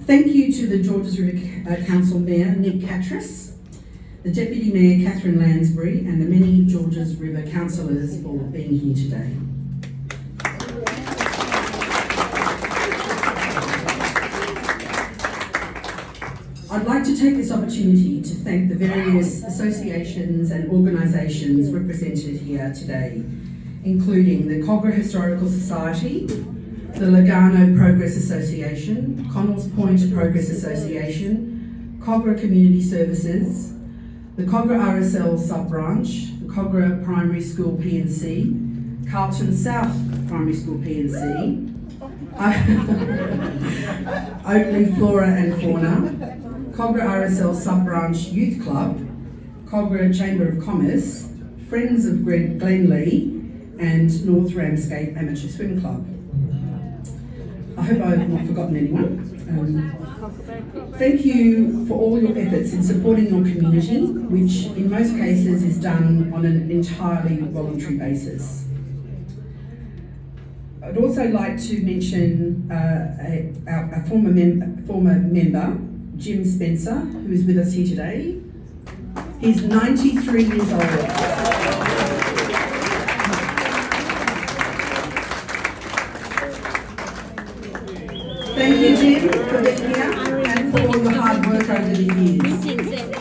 Thank you to the Georges River Council Mayor Nick Catras, the Deputy Mayor Catherine Lansbury, and the many Georges River councillors for being here today. I'd like to take this opportunity to thank the various associations and organisations represented here today, including the Kogarah Historical Society, the Kogarah Progress Association, Connells Point Progress Association, Kogarah Community Services, the Kogarah RSL Sub-Branch, the Kogarah Primary School PNC, Carlton South Primary School PNC, Oakley Flora and Fauna, Kogarah RSL Sub-Branch Youth Club, Kogarah Chamber of Commerce, Friends of Glenlee, and North Ramsgate Amateur Swim Club. I hope I have not forgotten anyone. Thank you for all your efforts in supporting your community, which in most cases is done on an entirely voluntary basis. I'd also like to mention a former member, Jim Spencer, who is with us here today. He's 93 years old. Thank you, Jim, for being here and for all the hard work over the years.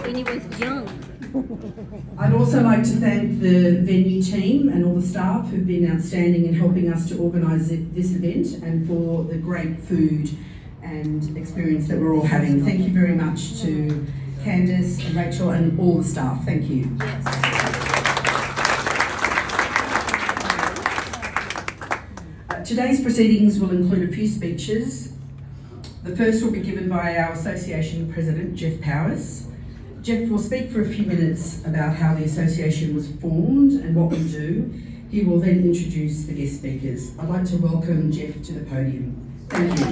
When he was young. I'd also like to thank the venue team and all the staff who've been outstanding in helping us to organise this event, and for the great food and experience that we're all having. Thank you very much to Candice and Rachel and all the staff. Thank you. Today's proceedings will include a few speeches. The first will be given by our Association President, Jeff Powys. Jeff will speak for a few minutes about how the Association was formed and what we do. He will then introduce the guest speakers. I'd like to welcome Jeff to the podium. Thank you.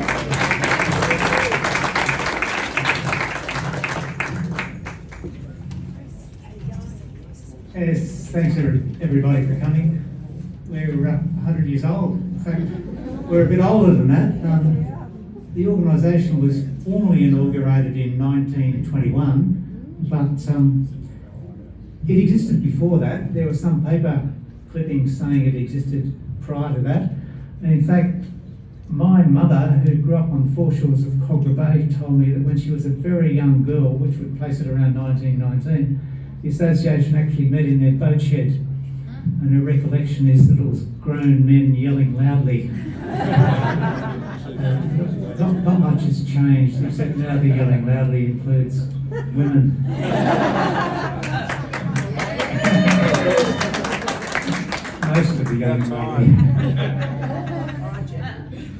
Yes, thanks everybody for coming. We're 100 years old. In fact, we're a bit older than that. The organisation was formally inaugurated in 1921, but it existed before that. There were some paper clippings saying it existed prior to that. And in fact, my mother, who grew up on the foreshores of Kogarah Bay, told me that when she was a very young girl, which would place it around 1919, the association actually met in their boat shed. And her recollection is that it was grown men yelling loudly. Not much has changed, except now the yelling loudly includes women. Most of the young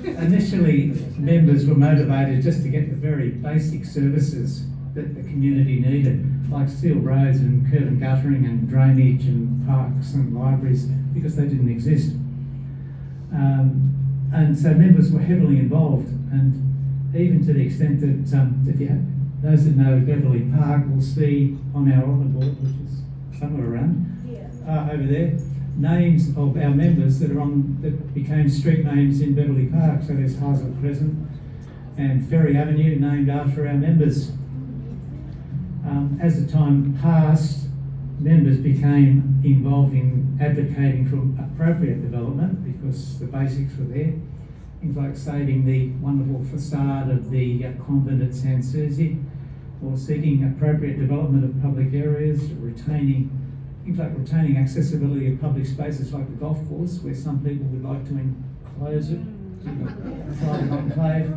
lady. Initially, members were motivated just to get the very basic services that the community needed, like steel roads and curb and guttering and drainage and parks and libraries, because they didn't exist. And so members were heavily involved, and even to the extent that those that know Beverley Park will see on our honour board, which is somewhere around over there, names of our members that became street names in Beverley Park. So there's Hazel Crescent and Ferry Avenue, named after our members. As the time passed, members became involved in advocating for appropriate development because the basics were there. Things like saving the wonderful facade of the convent at San Susi, or seeking appropriate development of public areas, retaining accessibility of public spaces like the golf course, where some people would like to enclose it, private enclave.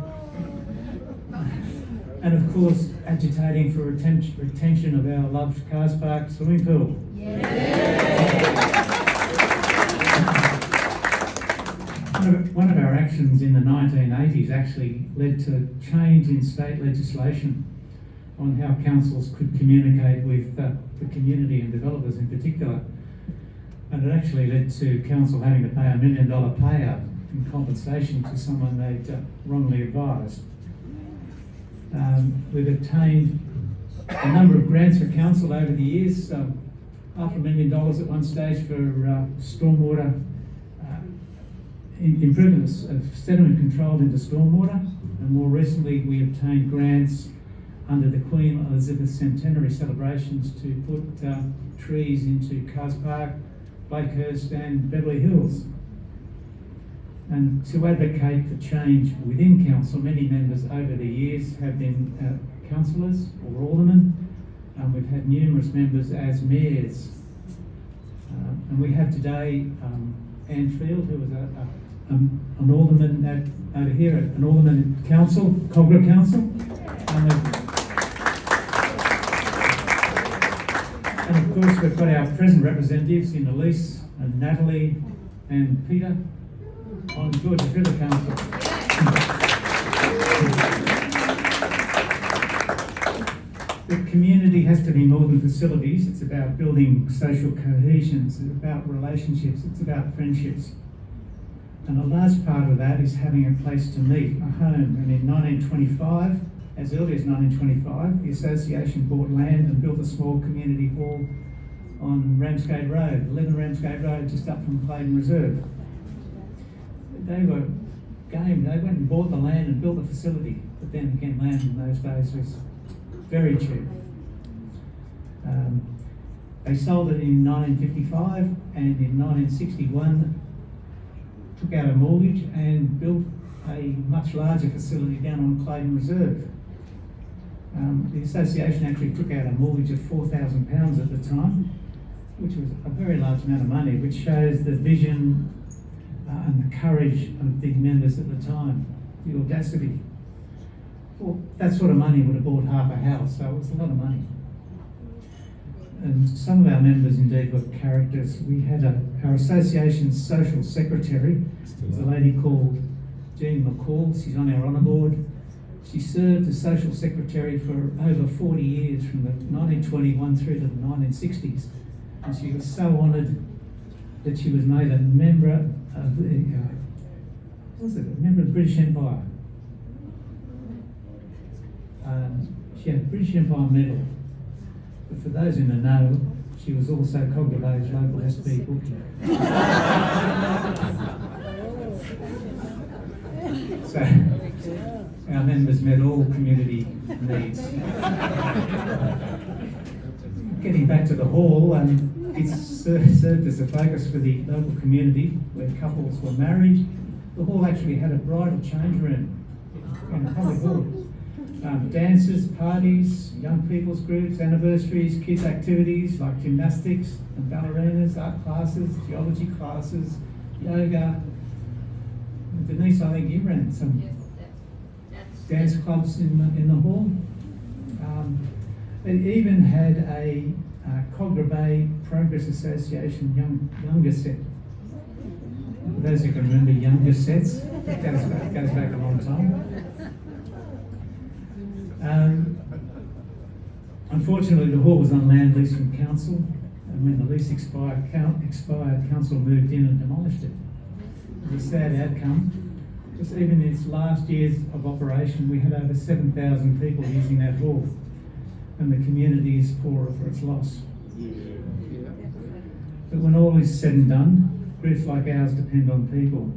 And of course, agitating for retention of our loved Cars Park swimming pool. One of our actions in the 1980s actually led to change in state legislation on how councils could communicate with the community and developers in particular. And it actually led to council having to pay $1 million payout in compensation to someone they'd wrongly advised. We've obtained a number of grants for council over the years, $500,000 at one stage for stormwater improvements of sediment control into stormwater, And more recently, we obtained grants under the Queen Elizabeth Centenary celebrations to put trees into Cars Park, Blakehurst and Beverly Hills. And to advocate for change within council, many members over the years have been councillors or aldermen. We've had numerous members as mayors. And we have today Anne Field, who was an alderman over here, an alderman at council, Kogarah Council. And of course we've got our present representatives in Elise and Natalie and Peter on Georgia River Council. The community has to be more than facilities. It's about building social cohesion, it's about relationships, it's about friendships. And a large part of that is having a place to meet, a home. And in 1925, as early as 1925, the association bought land and built a small community hall on Ramsgate Road, 11 Ramsgate Road, just up from Clayton Reserve. They were game. They went and bought the land and built a facility. But then again, land in those days was very cheap. They sold it in 1955, and in 1961 took out a mortgage and built a much larger facility down on Clayton Reserve. The association actually took out a mortgage of £4,000 at the time, which was a very large amount of money, which shows the vision and the courage of the members at the time, the audacity. Well, that sort of money would have bought half a house, so it was a lot of money. And some of our members indeed were characters. We had our association's social secretary, was a lady called Jean McCall. She's on our honour board. She served as social secretary for over 40 years, from the 1921 through to the 1960s. And she was so honoured that she was made a member of the, a member of the British Empire. She had a British Empire medal. But for those in the know, she was also Kogarah Bay's local SB bookie. So our members met all community needs. Getting back to the hall, it served as a focus for the local community where couples were married. The hall actually had a bridal change room in a public hall. Dances, parties, young people's groups, anniversaries, kids' activities like gymnastics and ballerinas, art classes, geology classes, yoga. And Denise, I think you ran some dance clubs in the hall. It even had a Kogarah Bay Progress Association younger set. For those who can remember younger sets, that goes back a long time. Unfortunately, the hall was on land lease from council, and when the lease expired, council moved in and demolished it. It was a sad outcome, because even in its last years of operation, we had over 7,000 people using that hall, and the community is poorer for its loss. But when all is said and done, groups like ours depend on people.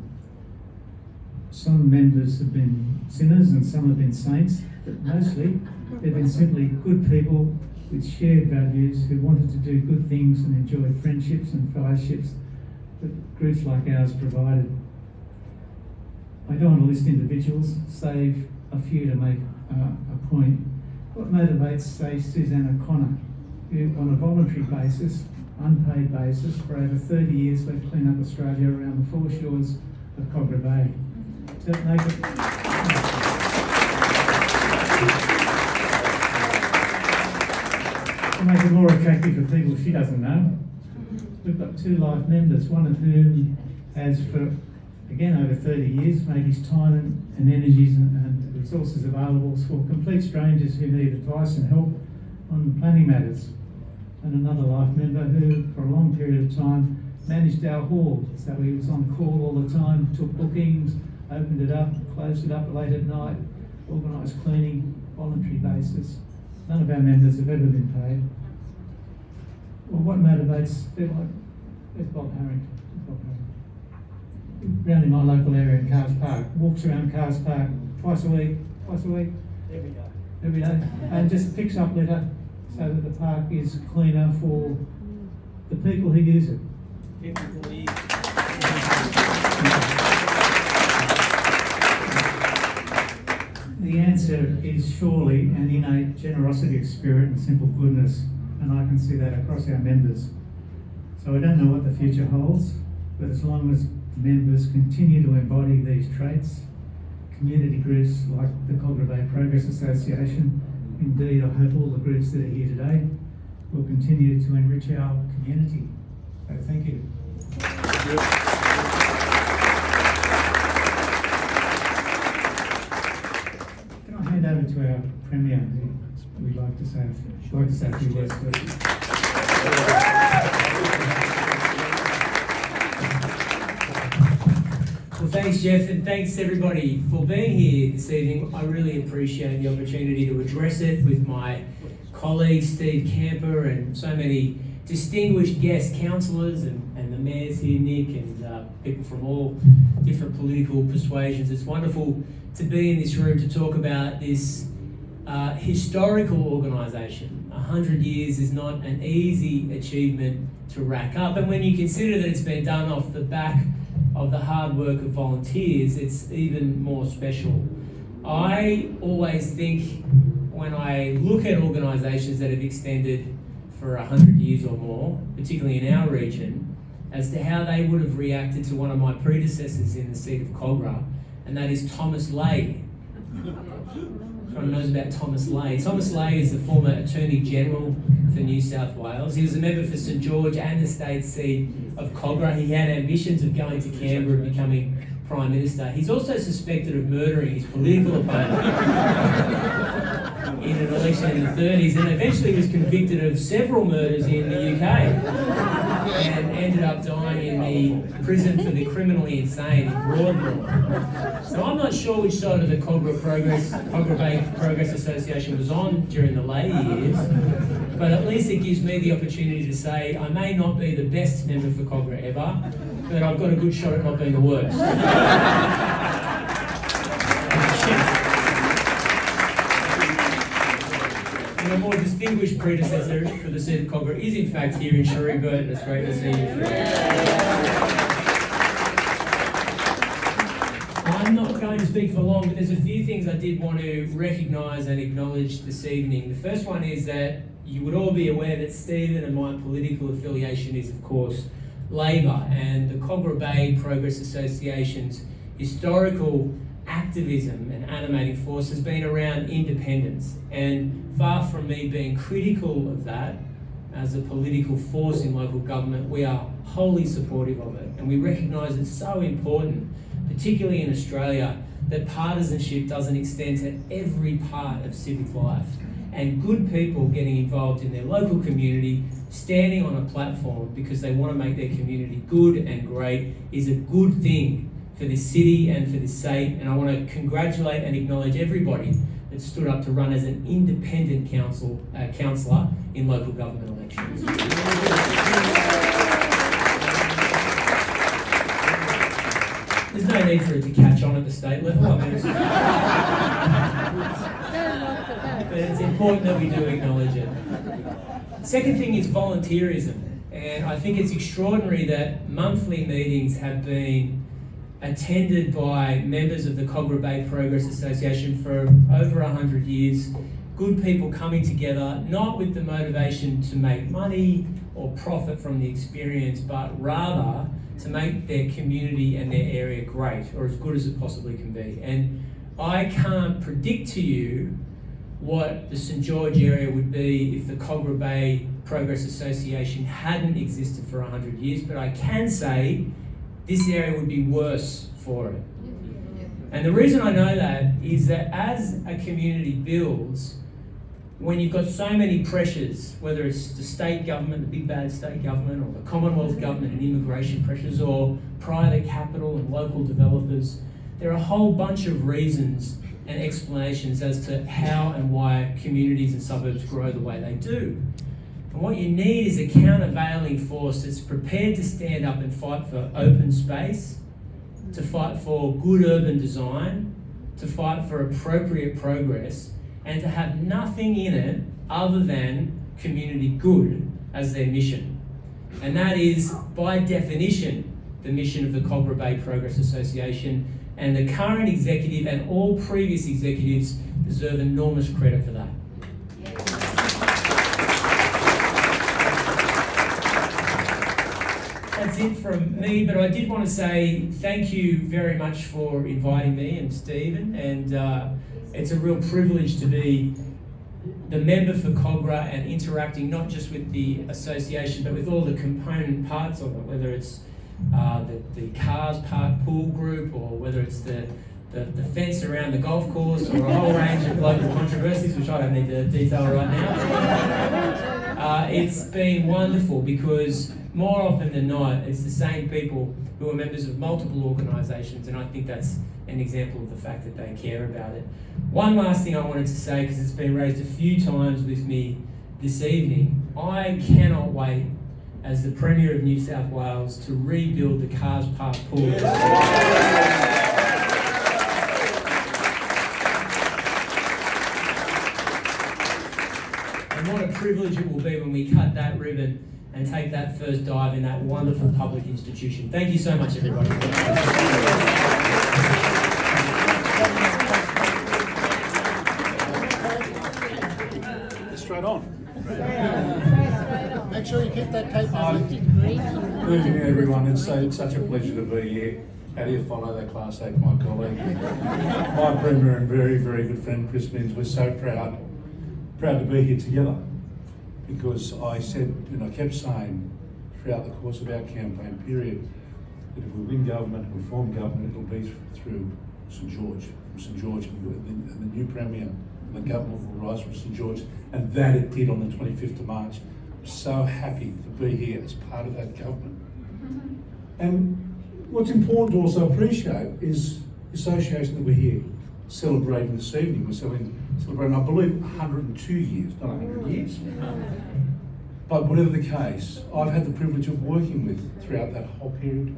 Some members have been sinners and some have been saints, but mostly they've been simply good people with shared values who wanted to do good things and enjoy friendships and fellowships that groups like ours provided. I don't want to list individuals, save a few to make a point. What motivates, say, Suzanne O'Connor, who on a voluntary basis, unpaid basis, for over 30 years left Clean Up Australia around the foreshores of Kogarah Bay. To make it more attractive for people she doesn't know, we've got two life members, one of whom has for, again, over 30 years, made his time and energies and resources available for complete strangers who need advice and help on planning matters. And another life member who, for a long period of time, managed our hall. So he was on call all the time, took bookings, opened it up, closed it up late at night, organised cleaning, voluntary basis. None of our members have ever been paid. Well, what motivates people like, there's Bob Harrington. Round in my local area in Cars Park, walks around Cars Park twice a week, every day, and just picks up litter so that the park is cleaner for the people who use it. 54 years. The answer is surely an innate generosity of spirit and simple goodness, and I can see that across our members. So I don't know what the future holds, but as long as members continue to embody these traits, community groups like the Kogarah Bay Progress Association, indeed I hope all the groups that are here today, will continue to enrich our community. So thank you. Can I hand over to our Premier, who would like to say a few words first. Well, thanks, Jeff, and thanks everybody for being here this evening. I really appreciate the opportunity to address it with my colleague Steve Kamper and so many distinguished guest councillors and the mayors here, Nick, and people from all different political persuasions. It's wonderful to be in this room to talk about this historical organisation. 100 years is not an easy achievement to rack up, and when you consider that it's been done off the back of the hard work of volunteers, it's even more special. I always think, when I look at organisations that have extended for 100 years or more, particularly in our region, as to how they would have reacted to one of my predecessors in the seat of Kogarah, and that is Thomas Lay. Everyone knows about Thomas Lay. Thomas Lay is the former Attorney General for New South Wales. He was a member for St George and the state seat of Kogarah. He had ambitions of going to Canberra and becoming Prime Minister. He's also suspected of murdering his political opponent in an election in the 30s, and eventually was convicted of several murders in the UK and ended up dying in the prison for the criminally insane in Rockdale. So I'm not sure which side of the Kogarah Bay Progress Association was on during the Lay years, but at least it gives me the opportunity to say I may not be the best member for Kogarah ever, but I've got a good shot at not being the worst. And a more distinguished predecessor for the seat of Kogarah is in fact here in Shrewsbury, and it's great to see you. I'm not going to speak for long, but there's a few things I did want to recognise and acknowledge this evening. The first one is that you would all be aware that Stephen and my political affiliation is, of course, Labor, and the Kogarah Bay Progress Association's historical activism and animating force has been around independence, and far from me being critical of that as a political force in local government, we are wholly supportive of it, and we recognise it's so important, particularly in Australia, that partisanship doesn't extend to every part of civic life, and good people getting involved in their local community, standing on a platform because they want to make their community good and great, is a good thing for this city and for this state. And I want to congratulate and acknowledge everybody that stood up to run as an independent councillor in local government elections. There's no need for it to catch on at the state level. But it's important that we do acknowledge it. Second thing is volunteerism, and I think it's extraordinary that monthly meetings have been attended by members of the Kogarah Bay Progress Association for over 100 years. Good people coming together, not with the motivation to make money or profit from the experience, but rather to make their community and their area great, or as good as it possibly can be. And I can't predict to you what the St George area would be if the Kogarah Bay Progress Association hadn't existed for 100 years, but I can say this area would be worse for it. And the reason I know that is that as a community builds, when you've got so many pressures, whether it's the state government, the big bad state government, or the Commonwealth government and immigration pressures, or private capital and local developers, there are a whole bunch of reasons and explanations as to how and why communities and suburbs grow the way they do. And what you need is a countervailing force that's prepared to stand up and fight for open space, to fight for good urban design, to fight for appropriate progress and to have nothing in it other than community good as their mission. And that is, by definition, the mission of the Kogarah Bay Progress Association, and the current executive and all previous executives deserve enormous credit for that. That's it from me, but I did want to say thank you very much for inviting me and Stephen, and it's a real privilege to be the member for Kogarah and interacting not just with the association but with all the component parts of it, whether it's the cars park pool group, or whether it's the fence around the golf course, or a whole range of local controversies, which I don't need to detail right now. It's been wonderful because more often than not, it's the same people who are members of multiple organisations, and I think that's an example of the fact that they care about it. One last thing I wanted to say, because it's been raised a few times with me this evening, I cannot wait as the Premier of New South Wales to rebuild the Cars Park pool. And what a privilege it will be when we cut that ribbon and take that first dive in that wonderful public institution. Thank you so much, everybody. Straight on. Make sure you keep that tape on. Such a great Good evening, everyone. It's such a pleasure to be here. How do you follow that Class 8, my colleague? My Premier and very, very good friend, Chris Minns, we're so proud to be here together. Because I said, and I kept saying throughout the course of our campaign period, that if we win government, we form government, it'll be through St George. From St George, and the new Premier, the government will rise from St George, and that it did on the 25th of March. I'm so happy to be here as part of that government. And what's important to also appreciate is the association that we're here celebrating this evening. We're celebrating, I believe, 102 years, not 100 years. But whatever the case, I've had the privilege of working with throughout that whole period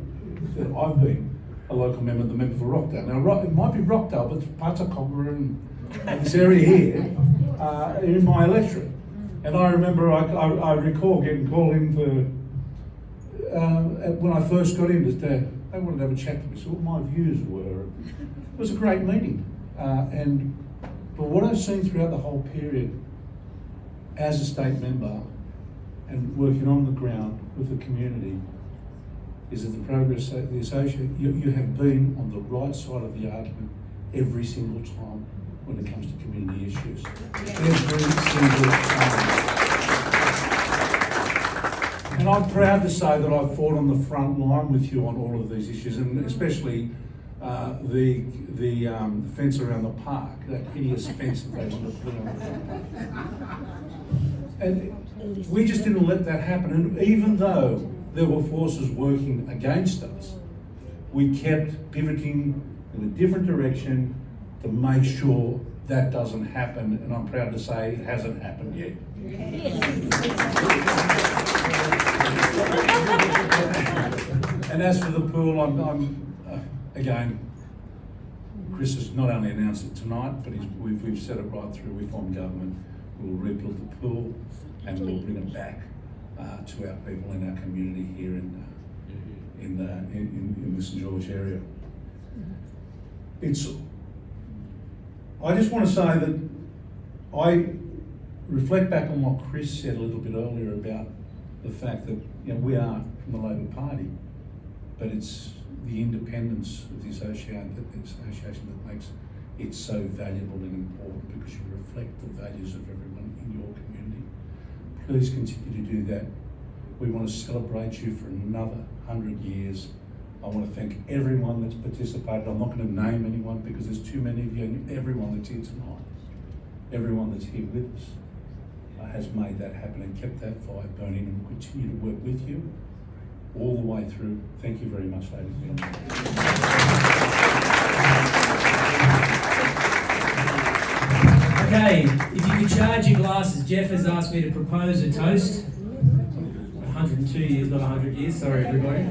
that I've been a local member, the member for Rockdale. Now, it might be Rockdale, but parts of Kogarah and this area here are in my electorate. And I remember, I recall getting called in for, when I first got in, they wanted to have a chat with me, so what my views were. It was a great meeting. But what I've seen throughout the whole period as a state member and working on the ground with the community is that the association, you have been on the right side of the argument every single time when it comes to community issues. Every single time. And I'm proud to say that I've fought on the front line with you on all of these issues, and especially the fence around the park, that hideous fence that they want to put on. And we just didn't let that happen. And even though there were forces working against us, we kept pivoting in a different direction to make sure that doesn't happen. And I'm proud to say it hasn't happened yet. And as for the pool, I'm again, Chris has not only announced it tonight, but we've said it right through. We form government, we'll rebuild the pool, and we'll bring it back to our people in our community here in the St George area. I just want to say that I reflect back on what Chris said a little bit earlier about the fact that we are from the Labor Party, but it's the independence of the association that makes it so valuable and important, because you reflect the values of everyone in your community. Please continue to do that. We want to celebrate you for another 100 years. I want to thank everyone that's participated. I'm not going to name anyone because there's too many of you, and everyone that's here tonight, everyone that's here with us has made that happen and kept that fire burning, and will continue to work with you all the way through. Thank you very much, ladies and gentlemen. Okay, if you could charge your glasses, Jeff has asked me to propose a toast. 100 102 years, not 100 years, sorry everybody.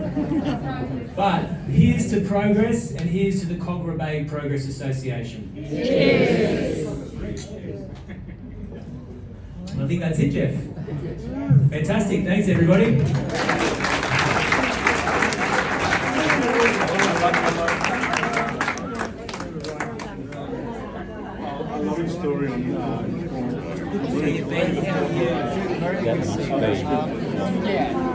But here's to progress, and here's to the Kogarah Bay Progress Association. Cheers! I think that's it, Jeff. Fantastic, thanks everybody. A lovely story on Good to see you, Ben. How are you? That must be.